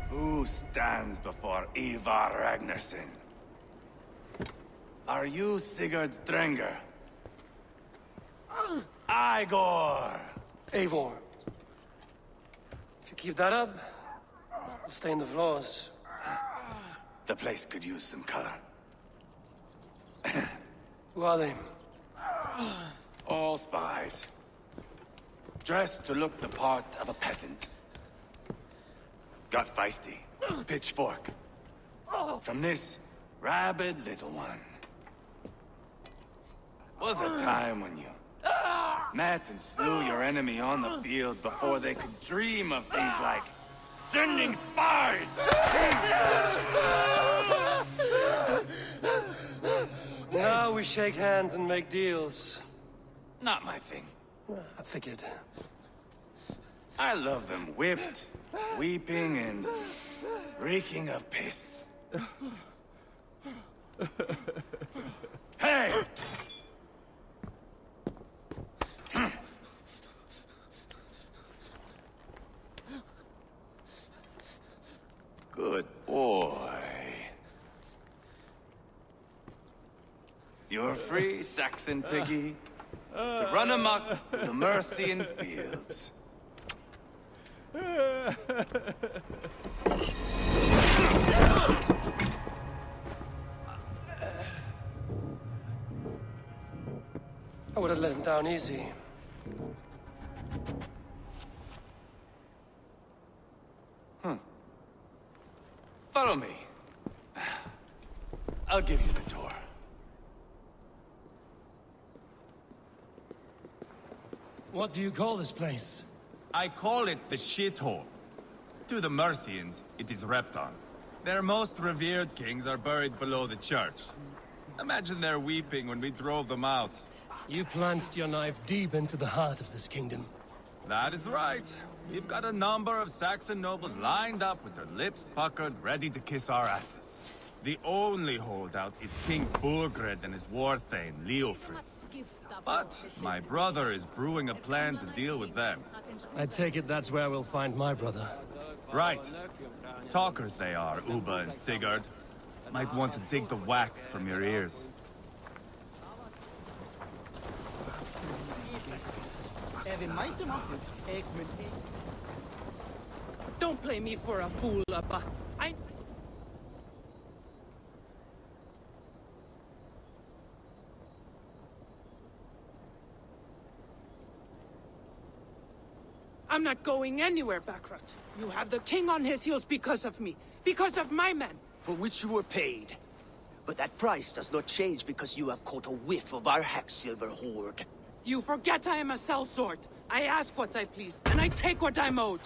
Who stands before Ivar Ragnarsson? Are you Sigurd Drenger? Igor! Eivor. If you keep that up, we'll stay in the floors. The place could use some color. Who are they? All spies. Dressed to look the part of a peasant. Got feisty. Pitchfork. From this rabid little one. Was a time when you met and slew your enemy on the field before they could dream of things like sending spies! Now we shake hands and make deals. Not my thing. I figured. I love them whipped, weeping, and reeking of piss. Hey! Good boy. You're free, Saxon piggy, to run amok through the Mercian fields. I would have let him down easy. Follow me. I'll give you the tour. What do you call this place? I call it the shithole. To the Mercians, it is Repton. Their most revered kings are buried below the church. Imagine their weeping when we drove them out. You plunged your knife deep into the heart of this kingdom. That is right. We've got a number of Saxon nobles lined up with their lips puckered, ready to kiss our asses. The only holdout is King Burgred and his war thane, Leofrid. But my brother is brewing a plan to deal with them. I take it that's where we'll find my brother. Right. Talkers they are, Uba and Sigurd. Might want to dig the wax from your ears. Don't play me for a fool, Abba. I'm not going anywhere, Backrot. You have the king on his heels because of me. Because of my men. For which you were paid. But that price does not change because you have caught a whiff of our Hacksilver hoard. You forget I am a sellsword. I ask what I please, and I take what I'm owed.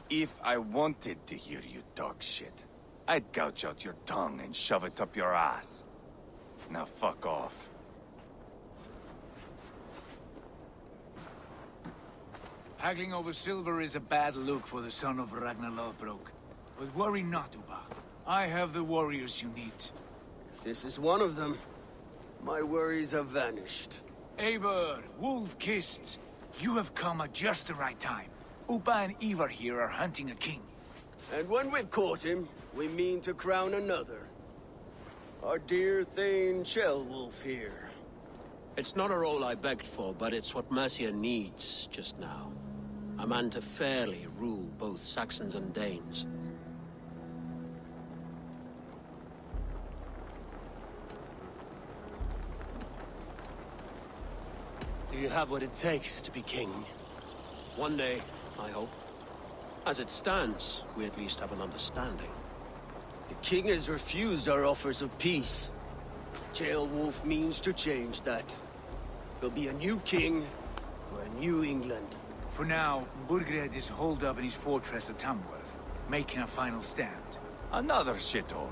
If I wanted to hear you talk shit, I'd gouge out your tongue and shove it up your ass. Now fuck off. Haggling over silver is a bad look for the son of Ragnar Lothbrok. But worry not, Uba. I have the warriors you need. This is one of them. My worries have vanished. Eivor, Wolf-Kissed, you have come at just the right time. Uba and Ivar here are hunting a king. And when we've caught him, we mean to crown another. Our dear Thane Shellwolf here. It's not a role I begged for, but it's what Mercia needs just now. A man to fairly rule both Saxons and Danes. Do you have what it takes to be king? One day, I hope. As it stands, we at least have an understanding. The king has refused our offers of peace. Shellwolf means to change that. There'll be a new king for a new England. For now, Burgred is holed up in his fortress at Tamworth, making a final stand. Another shithole.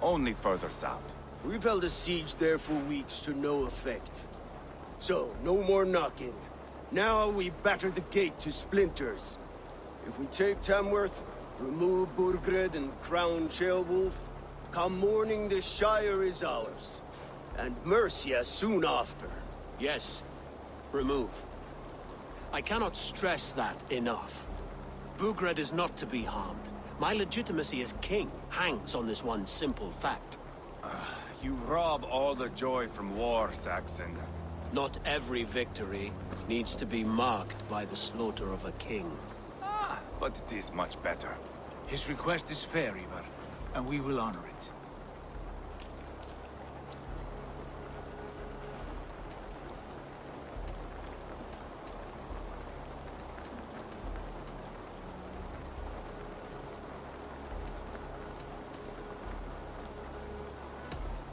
Only further south. We've held a siege there for weeks to no effect. So, no more knocking. Now we batter the gate to splinters. If we take Tamworth, remove Burgred and crown Shellwolf, come morning the Shire is ours. And Mercia soon after. Yes. Remove. I cannot stress that enough. Bugred is not to be harmed. My legitimacy as king hangs on this one simple fact. You rob all the joy from war, Saxon. Not every victory needs to be marked by the slaughter of a king. But it is much better. His request is fair, Ivar, and we will honor it.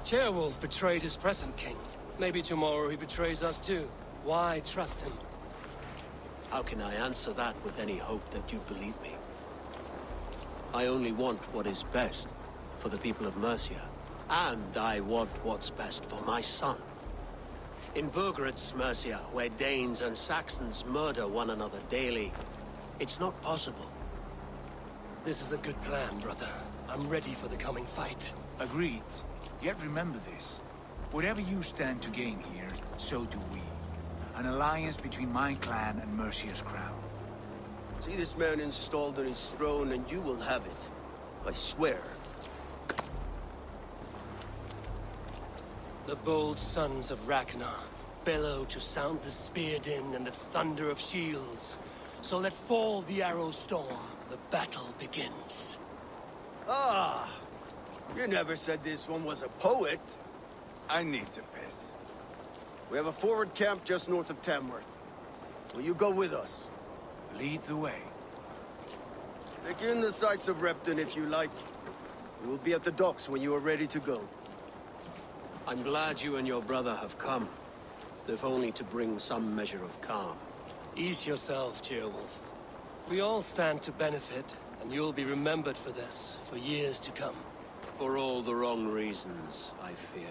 Ceolwulf betrayed his present king. Maybe tomorrow he betrays us too. Why trust him? How can I answer that with any hope that you believe me? I only want what is best for the people of Mercia. And I want what's best for my son. In Burgred's Mercia, where Danes and Saxons murder one another daily, it's not possible. This is a good plan, brother. I'm ready for the coming fight. Agreed. Yet remember this. Whatever you stand to gain here, so do we. An alliance between my clan and Mercia's crown. See this man installed on his throne and you will have it. I swear. The bold sons of Ragnar bellow to sound the spear din and the thunder of shields. So let fall the arrow storm. The battle begins. Ah! You never said this one was a poet. I need to piss. We have a forward camp just north of Tamworth. Will you go with us? Lead the way. Take in the sights of Repton if you like. We will be at the docks when you are ready to go. I'm glad you and your brother have come, if only to bring some measure of calm. Ease yourself, Ceolwulf. We all stand to benefit, and you'll be remembered for this, for years to come. For all the wrong reasons, I fear.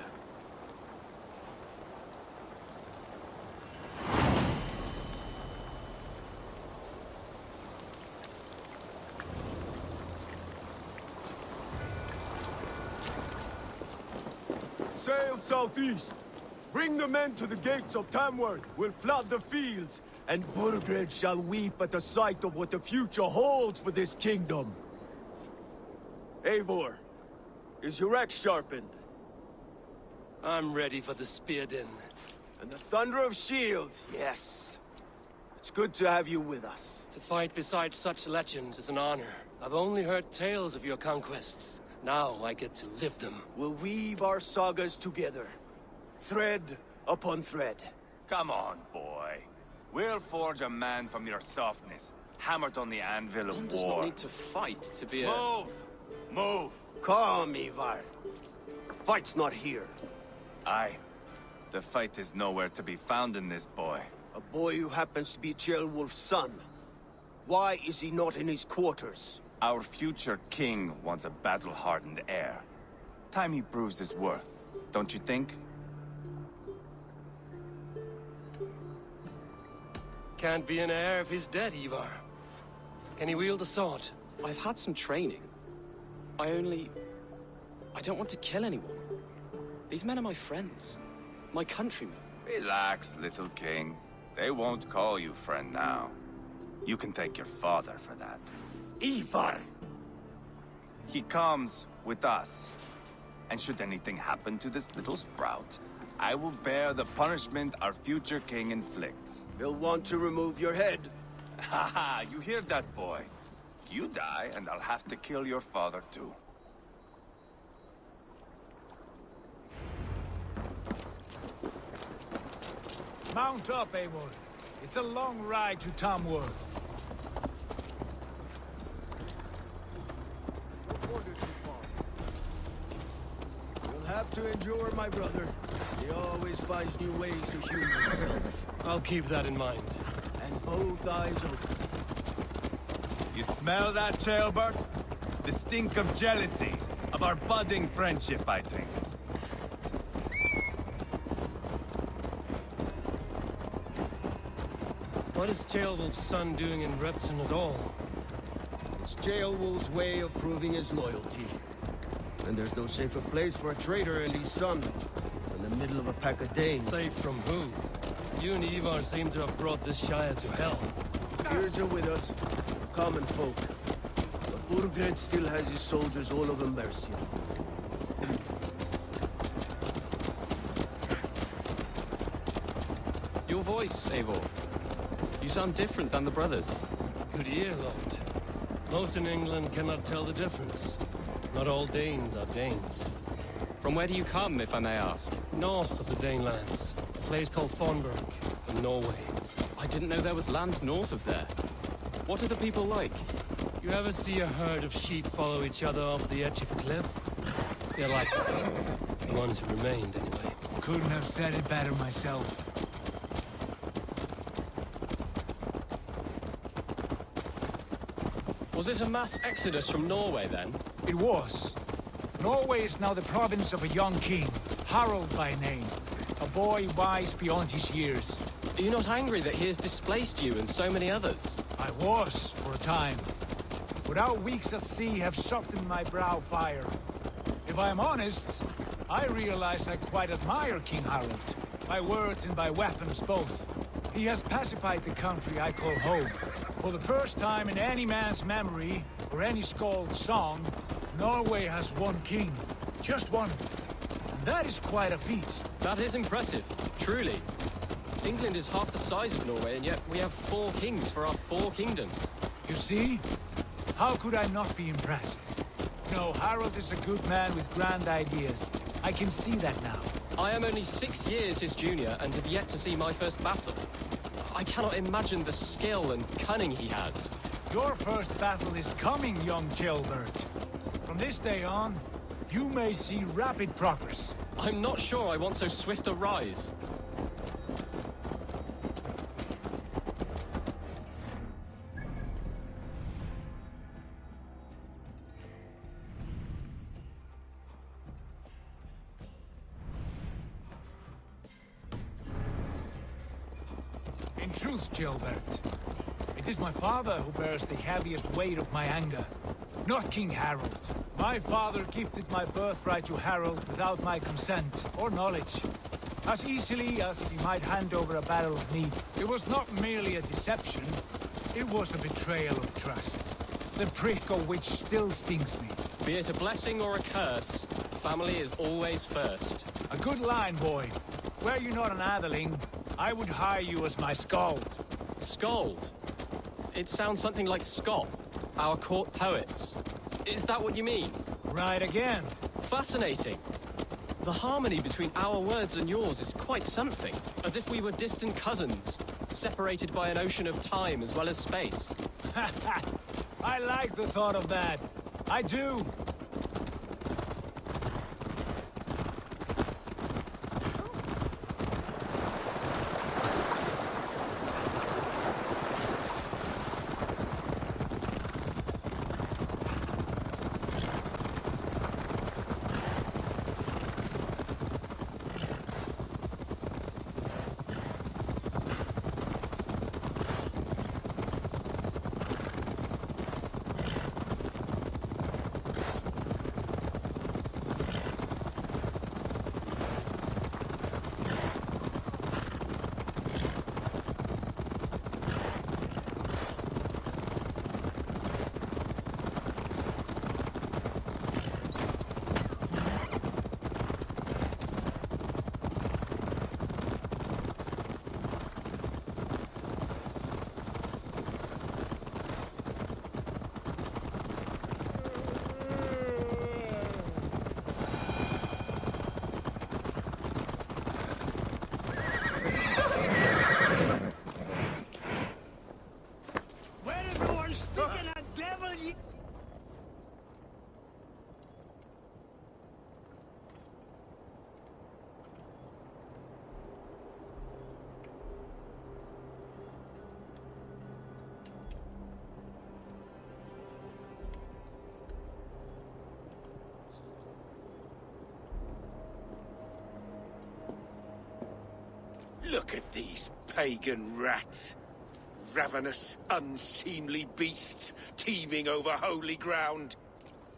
Sail southeast. Bring the men to the gates of Tamworth. We'll flood the fields, and Burgred shall weep at the sight of what the future holds for this kingdom. Eivor, is your axe sharpened? I'm ready for the spear din. And the thunder of shields, yes. It's good to have you with us. To fight beside such legends is an honor. I've only heard tales of your conquests. Now I get to live them. We'll weave our sagas together. Thread upon thread. Come on, boy. We'll forge a man from your softness, hammered on the anvil of One does not war. need to fight to be a... Move! Move! Calm, Ivar. The fight's not here. Aye. The fight is nowhere to be found in this boy. A boy who happens to be Ceolwulf's son. Why is he not in his quarters? Our future king wants a battle-hardened heir. Time he proves his worth, don't you think? Can't be an heir if he's dead, Ivar. Can he wield a sword? I've had some training. I don't want to kill anyone. These men are my friends. My countrymen. Relax, little king. They won't call you friend now. You can thank your father for that. Ivar! He comes with us. And should anything happen to this little sprout, I will bear the punishment our future king inflicts. He'll want to remove your head. Haha, you hear that, boy? You die, and I'll have to kill your father, too. Mount up, Eivor. It's a long ride to Tamworth. You'll have to endure, my brother. He always finds new ways to humor himself. I'll keep that in mind. And both eyes open. You smell that, Ceolbert? The stink of jealousy, of our budding friendship, I think. What is Ceolwulf's son doing in Repton at all? It's Ceolwulf's way of proving his loyalty. And there's no safer place for a traitor and his son than the middle of a pack of Danes. Safe from who? You and Ivar seem to have brought this Shire to hell. Fears are with us, common folk. But Burgred still has his soldiers all over Mercia. Your voice, Eivor. You sound different than the brothers. Good ear, Lord. Most in England cannot tell the difference. Not all Danes are Danes. From where do you come, if I may ask? North of the Danelands, a place called Thornburg, in Norway. I didn't know there was land north of there. What are the people like? You ever see a herd of sheep follow each other off the edge of a cliff? They're like that. The ones who remained, anyway. Couldn't have said it better myself. Was it a mass exodus from Norway, then? It was. Norway is now the province of a young king, Harald by name. A boy wise beyond his years. Are you not angry that he has displaced you and so many others? I was, for a time. But our weeks at sea have softened my brow fire. If I am honest, I realize I quite admire King Harald. By words and by weapons both. He has pacified the country I call home. For the first time in any man's memory, or any skald's song, Norway has one king. Just one. And that is quite a feat. That is impressive, truly. England is half the size of Norway, and yet we have 4 kings for our 4 kingdoms. You see? How could I not be impressed? No, Harald is a good man with grand ideas. I can see that now. I am only 6 years his junior and have yet to see my first battle. I cannot imagine the skill and cunning he has. Your first battle is coming, young Gilbert. From this day on, you may see rapid progress. I'm not sure I want so swift a rise. In truth, Gilbert, it is my father who bears the heaviest weight of my anger, not King Harald. My father gifted my birthright to Harald without my consent or knowledge, as easily as if he might hand over a barrel of meat. It was not merely a deception, it was a betrayal of trust, the prick of which still stings me. Be it a blessing or a curse, family is always first. A good line, boy. Were you not an atheling, I would hire you as my skald. Skald? It sounds something like Scott, our court poets. Is that what you mean? Right again. Fascinating. The harmony between our words and yours is quite something. As if we were distant cousins, separated by an ocean of time as well as space. I like the thought of that. I do. Look at these pagan rats. Ravenous, unseemly beasts teeming over holy ground.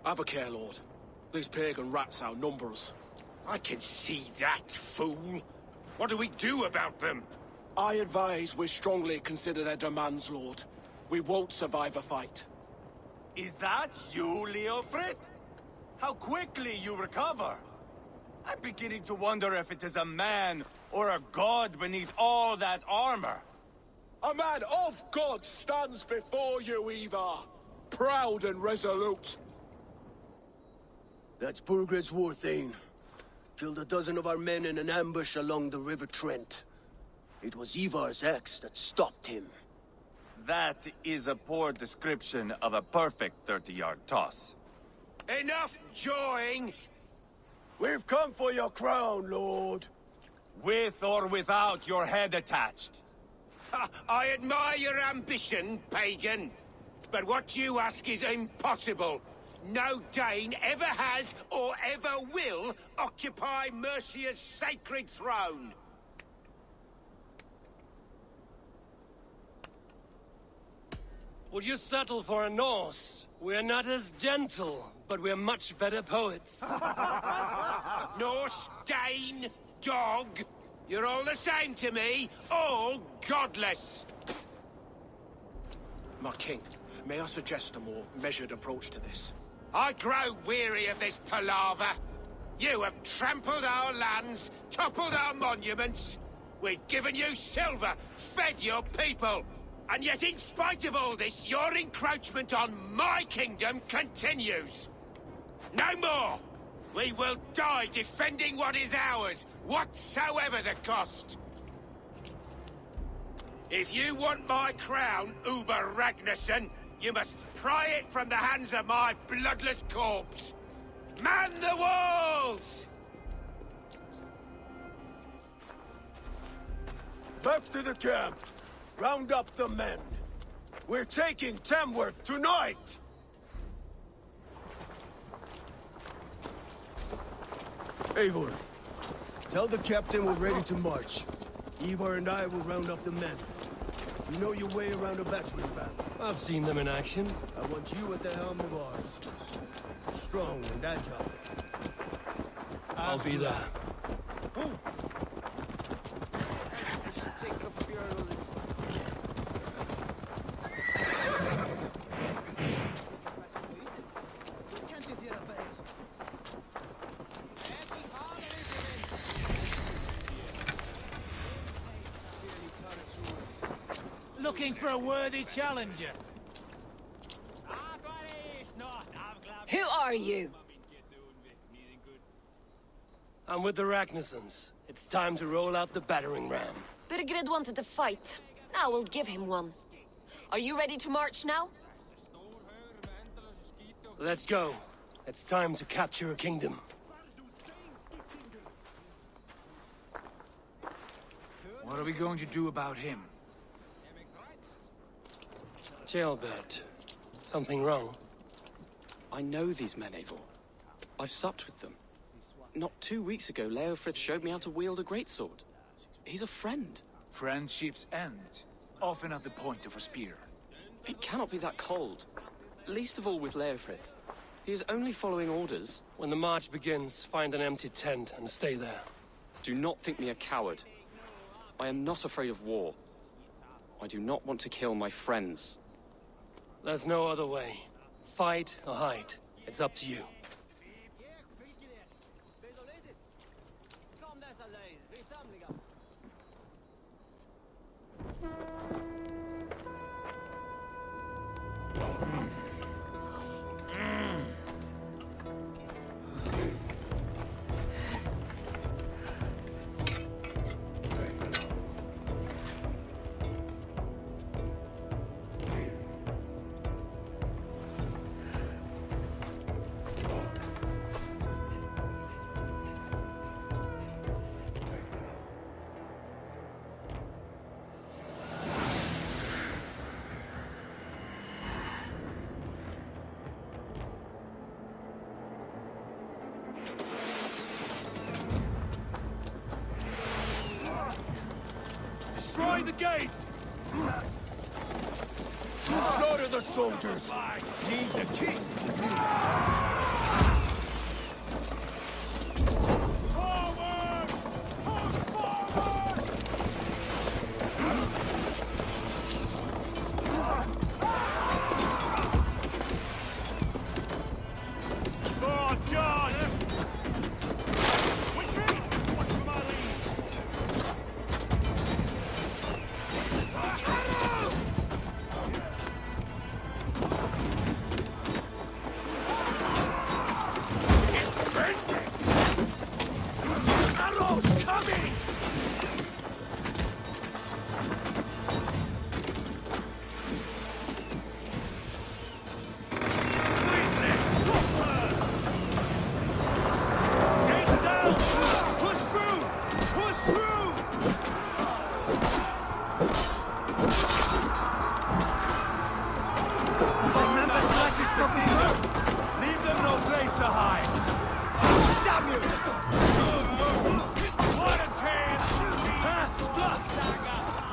Have a care, Lord. These pagan rats outnumber us. I can see that, fool. What do we do about them? I advise we strongly consider their demands, Lord. We won't survive a fight. Is that you, Leofrid? How quickly you recover! I'm beginning to wonder if it is a man or a god beneath all that armor. A man of God stands before you, Ivar. Proud and resolute. That's Burgred's war thane. Killed a dozen of our men in an ambush along the River Trent. It was Ivar's axe that stopped him. That is a poor description of a perfect 30-yard toss. Enough jawings! We've come for your crown, Lord. With or without your head attached. Ha, I admire your ambition, pagan. But what you ask is impossible. No Dane ever has or ever will occupy Mercia's sacred throne. Would you settle for a Norse? We're not as gentle, but we're much better poets. Norse, Dane, dog. You're all the same to me. All godless. My king, may I suggest a more measured approach to this? I grow weary of this palaver. You have trampled our lands, toppled our monuments. We've given you silver, fed your people. And yet, in spite of all this, your encroachment on my kingdom continues. No more! We will die defending what is ours, whatsoever the cost. If you want my crown, Uber Ragnarsson, you must pry it from the hands of my bloodless corpse. Man the walls! Back to the camp. Round up the men. We're taking Tamworth tonight! Eivor, tell the captain we're ready to march. Ivar and I will round up the men. You know your way around a battering ram. I've seen them in action. I want you at the helm of ours. Strong and agile. I'll be there. Looking for a worthy challenger. Who are you? I'm with the Ragnarssons. It's time to roll out the battering ram. Birgred wanted to fight. Now we'll give him one. Are you ready to march now? Let's go. It's time to capture a kingdom. What are we going to do about him? Jailbird. Something wrong? I know these men, Eivor. I've supped with them. Not 2 weeks ago, Leofrith showed me how to wield a greatsword. He's a friend. Friendships end, often at the point of a spear. It cannot be that cold. Least of all with Leofrith. He is only following orders. When the march begins, find an empty tent and stay there. Do not think me a coward. I am not afraid of war. I do not want to kill my friends. There's no other way. Fight or hide. It's up to you. Destroy the gate! Slaughter the soldiers! Need the king!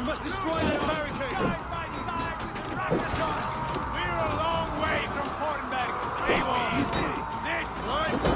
must destroy that barricade! Side by side with the Ragnar! We're a long way from Fortenberg! Easy! This one!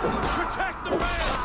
Protect the rails!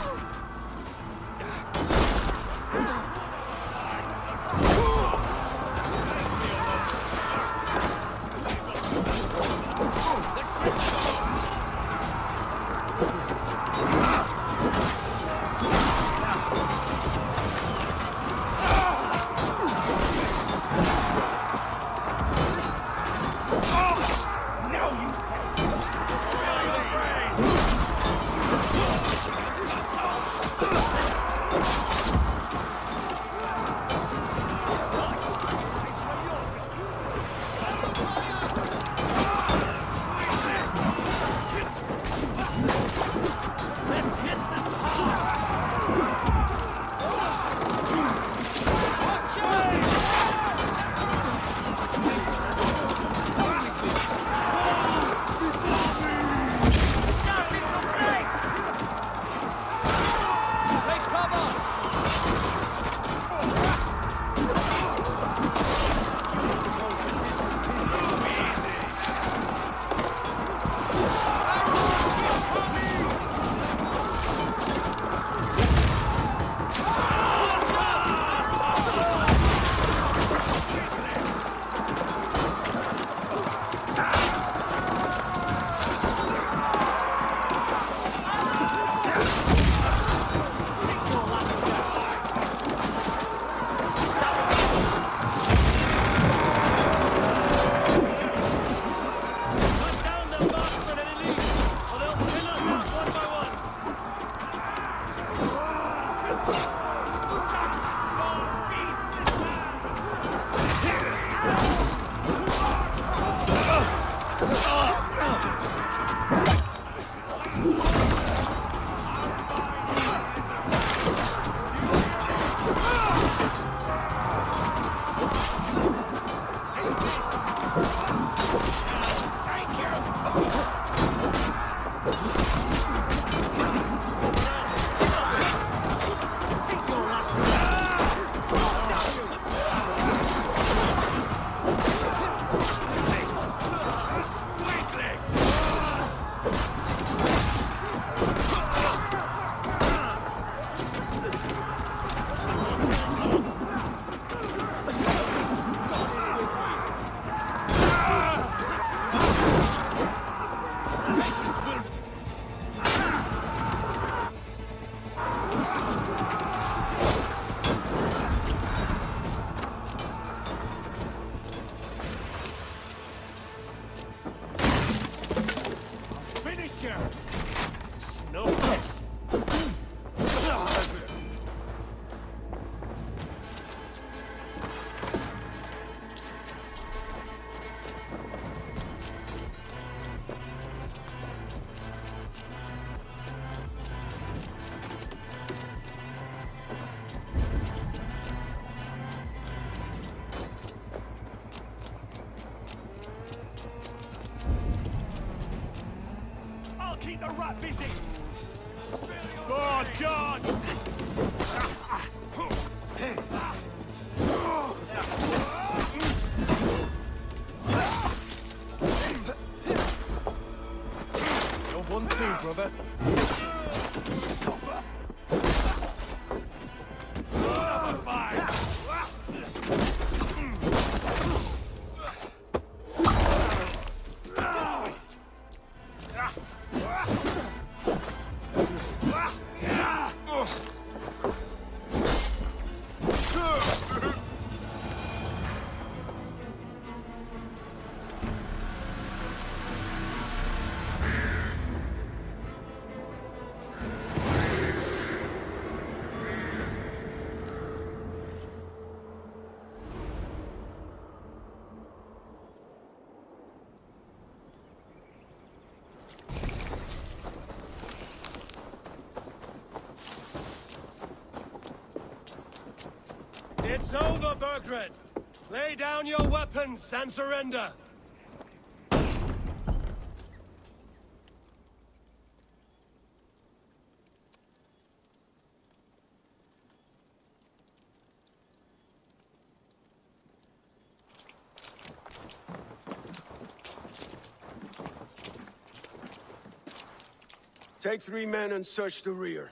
keep the rat busy! Oh, God! No 1-2, brother. It's over, Burgred! Lay down your weapons and surrender! Take 3 men and search the rear.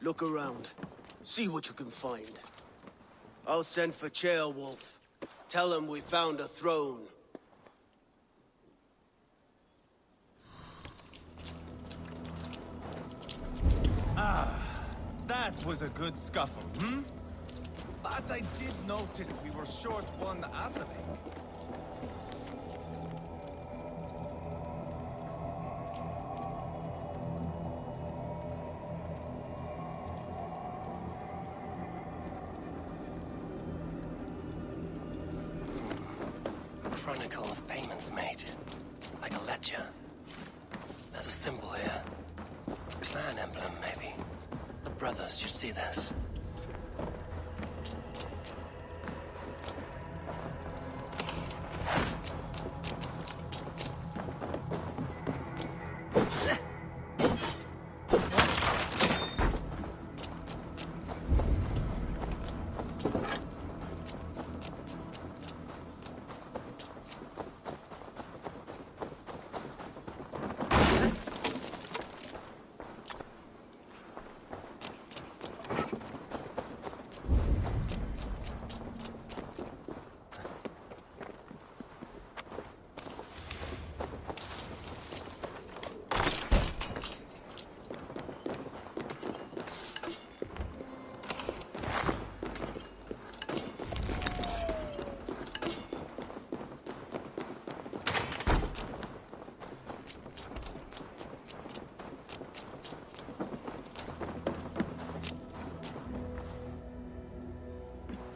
Look around. See what you can find. I'll send for Ceolwulf. Tell him we found a throne. That was a good scuffle, hmm? But I did notice we were short one athelink. Chronicle of payments made. Like a ledger. There's a symbol here. Clan emblem, maybe. The brothers should see this.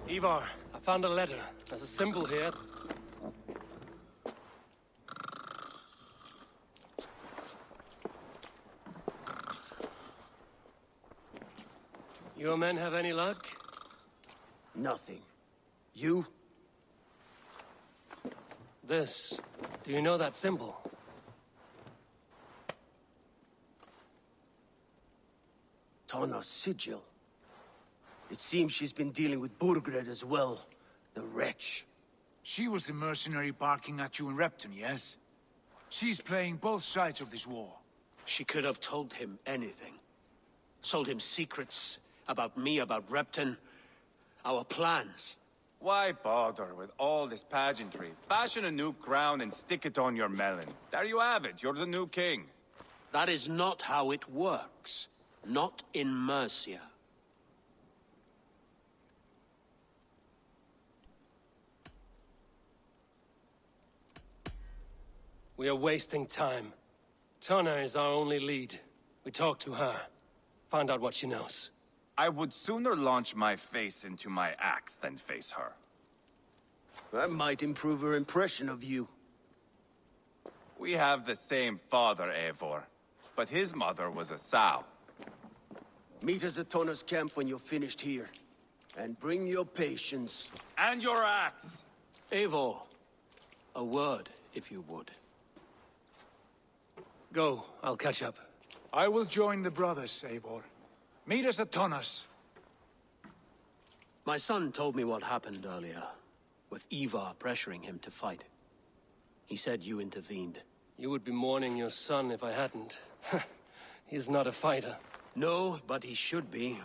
Ivar, I found a letter. There's a symbol here. Your men have any luck? Nothing. You? This. Do you know that symbol? Tana's sigil. It seems she's been dealing with Burgred as well. The wretch. She was the mercenary barking at you in Repton, yes? She's playing both sides of this war. She could have told him anything. Told him secrets about me, about Repton, our plans. Why bother with all this pageantry? Fashion a new crown and stick it on your melon. There you have it, you're the new king. That is not how it works. Not in Mercia. We are wasting time. Tana is our only lead. We talk to her. Find out what she knows. I would sooner launch my face into my axe than face her. That might improve her impression of you. We have the same father, Eivor. But his mother was a sow. Meet us at Tana's camp when you're finished here. And bring your patience. And your axe! Eivor, a word, if you would. Go, I'll catch up. I will join the brothers, Eivor. Meet us at Tonnas. My son told me what happened earlier, with Ivar pressuring him to fight. He said you intervened. You would be mourning your son if I hadn't. He's not a fighter. No, but he should be.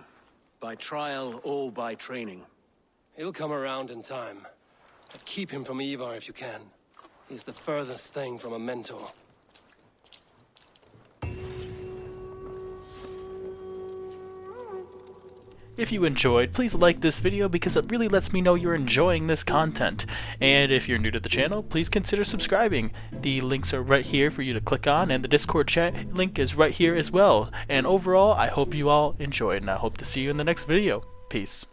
By trial or by training. He'll come around in time. But keep him from Ivar if you can. He's the furthest thing from a mentor. If you enjoyed, please like this video because it really lets me know you're enjoying this content. And if you're new to the channel, please consider subscribing. The links are right here for you to click on, and the Discord chat link is right here as well. And overall, I hope you all enjoyed, and I hope to see you in the next video. Peace.